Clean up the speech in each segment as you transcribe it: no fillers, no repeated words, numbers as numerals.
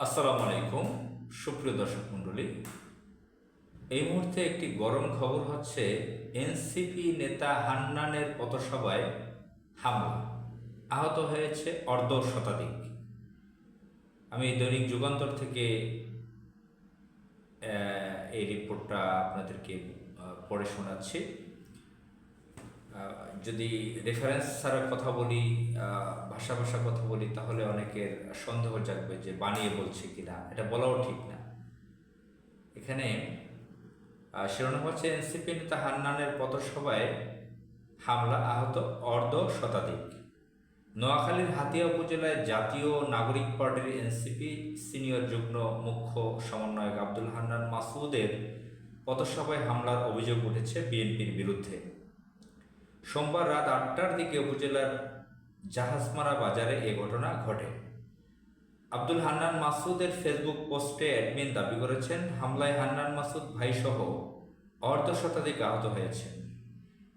আসসালামু আলাইকুম সুপ্রিয় দর্শক মণ্ডলী। এই মুহূর্তে একটি গরম খবর হচ্ছে এনসিপি নেতা হান্নানের পথসভায় হামলা, আহত হয়েছে অর্ধ শতাধিক। আমি দৈনিক যুগান্তর থেকে এই রিপোর্টটা আপনাদেরকে পড়ে শোনাচ্ছি। যদি রেফারেন্স ছাড়া কথা বলি, ভাষা কথা বলি, তাহলে অনেকের সন্দেহ জাগবে যে বানিয়ে বলছে কিনা, এটা বলাও ঠিক না। এখানে শিরোনাম হচ্ছে এনসিপি নেতা হান্নানের পথসভায় হামলা, আহত অর্ধ শতাধিক। নোয়াখালীর হাতিয়া উপজেলায় জাতীয় নাগরিক পার্টির এনসিপি সিনিয়র যুগ্ম মুখ্য সমন্বয়ক আব্দুল হান্নান মাসুদের পথসভায় হামলার অভিযোগ উঠেছে বিএনপির বিরুদ্ধে। সোমবার রাত 8টার দিকে উপজেলার জাহাজমারা বাজারে এ ঘটনা ঘটে। আব্দুল হান্নান মাসুদের ফেসবুক পোস্টে অ্যাডমিন দাবি করেছেন, হামলায় হান্নান মাসুদ ভাইসহ অর্ধ শতাধিক আহত হয়েছেন।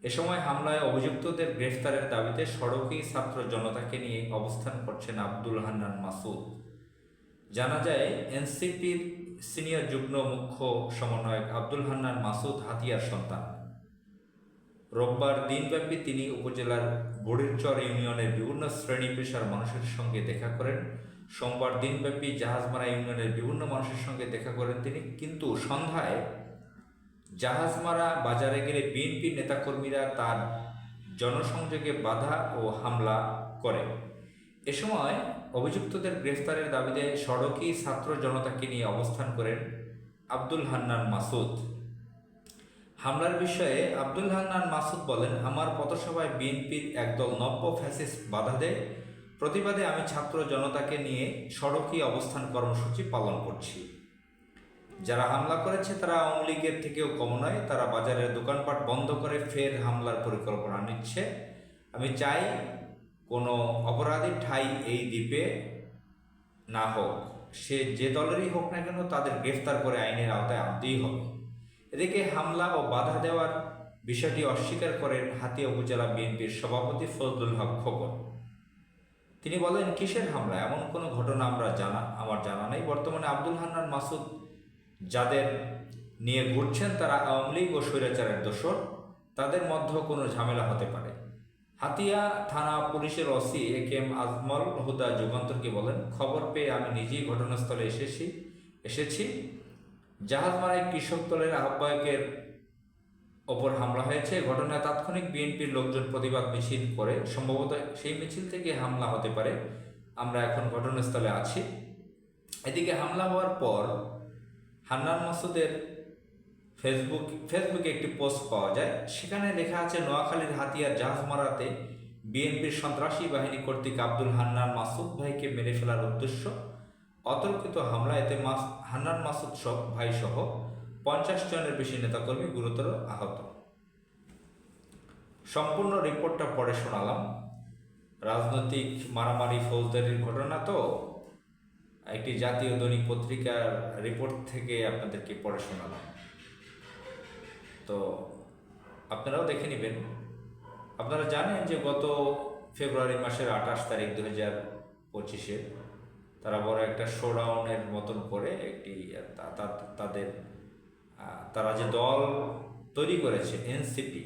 এ সময় হামলায় অভিযুক্তদের গ্রেফতারের দাবিতে সড়কেই ছাত্র জনতাকে নিয়ে অবস্থান করছেন আব্দুল হান্নান মাসুদ। জানা যায়, এনসিপির সিনিয়র যুগ্ম মুখ্য সমন্বয়ক আব্দুল হান্নান মাসুদ হাতিয়ার সন্তান। রোববার দিনব্যাপী তিনি উপজেলার বুড়িরচর ইউনিয়নের বিভিন্ন শ্রেণী পেশার মানুষের সঙ্গে দেখা করেন। সোমবার দিনব্যাপী জাহাজমারা ইউনিয়নের বিভিন্ন মানুষের সঙ্গে দেখা করেন তিনি, কিন্তু সন্ধ্যায় জাহাজমারা বাজারে গেলে বিএনপি নেতাকর্মীরা তার জনসংযোগে বাধা ও হামলা করে। এ সময় অভিযুক্তদের গ্রেফতারের দাবিতে সড়কেই ছাত্র জনতাকে নিয়ে অবস্থান করেন আব্দুল হান্নান মাসুদ। হামলার বিষয়ে আব্দুল হান্নান মাসুদ বলেন, আমার পথসভায় বিএনপির একদল নব্য ফ্যাসিস্ট বাধা দেয়। প্রতিবাদে আমি ছাত্র জনতাকে নিয়ে সড়কী অবস্থান কর্মসূচি পালন করছি। যারা হামলা করেছে তারা আওয়ামী লীগের থেকেও কম নয়। তারা বাজারের দোকানপাট বন্ধ করে ফের হামলার পরিকল্পনা নিচ্ছে। আমি চাই কোনো অপরাধী ঠাঁই এই দ্বীপে না হোক, সে যে দলেরই হোক না কেন, তাদের গ্রেফতার করে আইনের আওতায় আনতেই হবে। এদিকে হামলা ও বাধা দেওয়ার বিষয়টি অস্বীকার করেন হাতিয়া উপজেলা বিএনপির সভাপতি ফজলুল হক খোকন। তিনি বলেন, কিসের হামলা? এমন কোনো ঘটনা আমার জানা নেই। বর্তমানে আব্দুল হান্নান মাসুদ যাদের নিয়ে ঘুরছেন তারা আওয়ামী লীগ ও স্বৈরাচারের দোসর। তাদের মধ্যেও কোনো ঝামেলা হতে পারে। হাতিয়া থানা পুলিশের ওসি একেএম আজমল হুদা যুগান্তরকে বলেন, খবর পেয়ে আমি নিজেই ঘটনাস্থলে এসেছি। জাহাজমারায় কৃষক দলের আহ্বায়কের ওপর হামলা হয়েছে। ঘটনায় তাৎক্ষণিক বিএনপির লোকজন প্রতিবাদ মিছিল করে। সম্ভবত সেই মিছিল থেকে হামলা হতে পারে। আমরা এখন ঘটনাস্থলে আছি। এদিকে হামলা হওয়ার পর হান্নান মাসুদের ফেসবুকে একটি পোস্ট পাওয়া যায়। সেখানে লেখা আছে, নোয়াখালীর হাতিয়ার জাহাজমারাতে বিএনপির সন্ত্রাসী বাহিনী কর্তৃক আব্দুল হান্নান মাসুদ ভাইকে মেরে ফেলার উদ্দেশ্য। অতর্কিত হামলা, এতে হান্নান মাসুদ ভাই সহ 50 জনের বেশি নেতাকর্মী গুরুতর আহত। সম্পূর্ণ রিপোর্টটা পড়ে শোনালাম। রাজনৈতিক মারামারি ফৌজদারির ঘটনা তো একটি জাতীয় দৈনিক পত্রিকার রিপোর্ট থেকে আপনাদেরকে পড়ে শোনালাম, তো আপনারাও দেখে নেবেন। আপনারা জানেন যে গত ফেব্রুয়ারি মাসের 28 তারিখ 2025-এ তারা বড় একটা শোডাউনের মতন করে একটি তারা যে দল তৈরি করেছে এনসিপি,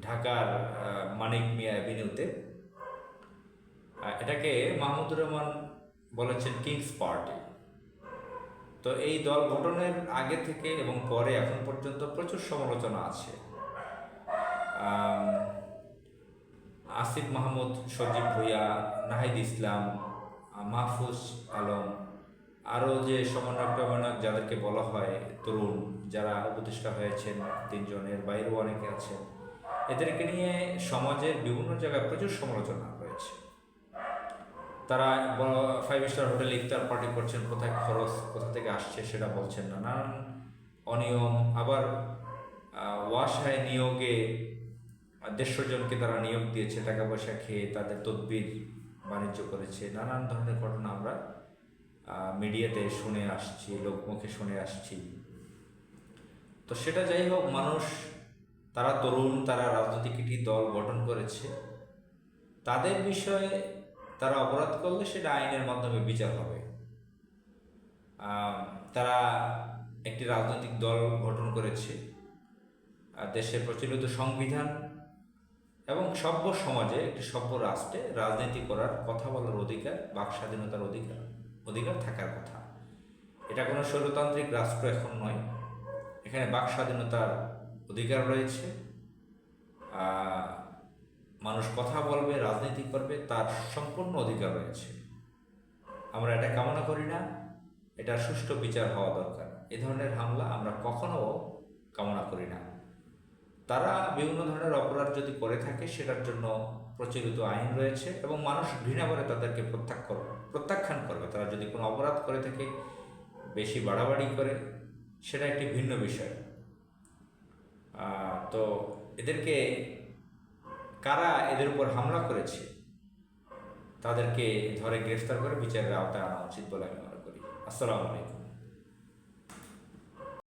ঢাকার মানিক মিয়া অ্যাভিনিউতে, এটাকে মাহমুদুর রহমান বলেছেন কিংস পার্টি। তো এই দল গঠনের আগে থেকে এবং পরে এখন পর্যন্ত প্রচুর সমালোচনা আছে। আসিফ মাহমুদ, সজীব ভুঁইয়া, নাহিদ ইসলাম, মাহফুজ আলম, আরও যে সমন্বয়ক যাদেরকে বলা হয় তরুণ, যারা উপদেষ্টা হয়েছেন 3 জনের বাইরেও অনেকে আছেন, এদেরকে নিয়ে সমাজের বিভিন্ন জায়গায় প্রচুর সমালোচনা রয়েছে। তারা 5 স্টার হোটেলে ইফতার পার্টি করছেন, কোথায় খরচ কোথা থেকে আসছে সেটা বলছেন না, নানান অনিয়ম। আবার ওয়াসায় নিয়োগে 150 জনকে তারা নিয়োগ দিয়েছে, টাকা পয়সা খেয়ে তাদের তদবির বাণিজ্য করেছে। নানান ধরনের ঘটনা আমরা মিডিয়াতে শুনে আসছি, লোকমুখে শুনে আসছি। তো সেটা যাই হোক, মানুষ, তারা তরুণ, তারা রাজনৈতিক একটি দল গঠন করেছে, তাদের বিষয়ে তারা অপরাধ করলে সেটা আইনের মাধ্যমে বিচার হবে। তারা একটি রাজনৈতিক দল গঠন করেছে, দেশের প্রচলিত সংবিধান এবং সভ্য সমাজে, একটি সভ্য রাষ্ট্রে রাজনীতি করার, কথা বলার অধিকার, বাক স্বাধীনতার অধিকার থাকার কথা। এটা কোনো স্বৈরতান্ত্রিক রাষ্ট্র এখন নয়। এখানে বাক স্বাধীনতার অধিকার রয়েছে। মানুষ কথা বলবে, রাজনীতি করবে, তার সম্পূর্ণ অধিকার রয়েছে। আমরা এটা কামনা করি না, এটা সুষ্ঠু বিচার হওয়া দরকার। এ ধরনের হামলা আমরা কখনো কামনা করি না। তারা বিভিন্ন ধরনের অপরাধ যদি করে থাকে সেটার জন্য প্রচলিত আইন রয়েছে এবং মানুষ ঘৃণা করে তাদেরকে প্রত্যাখ্যান করবে। তারা যদি কোনো অপরাধ করে থাকে, বেশি বাড়াবাড়ি করে, সেটা একটি ভিন্ন বিষয়। তো এদেরকে, কারা এদের উপর হামলা করেছে তাদেরকে ধরে গ্রেফতার করে বিচারের আওতায় আনা উচিত বলে আমি মনে করি। আসসালামু আলাইকুম।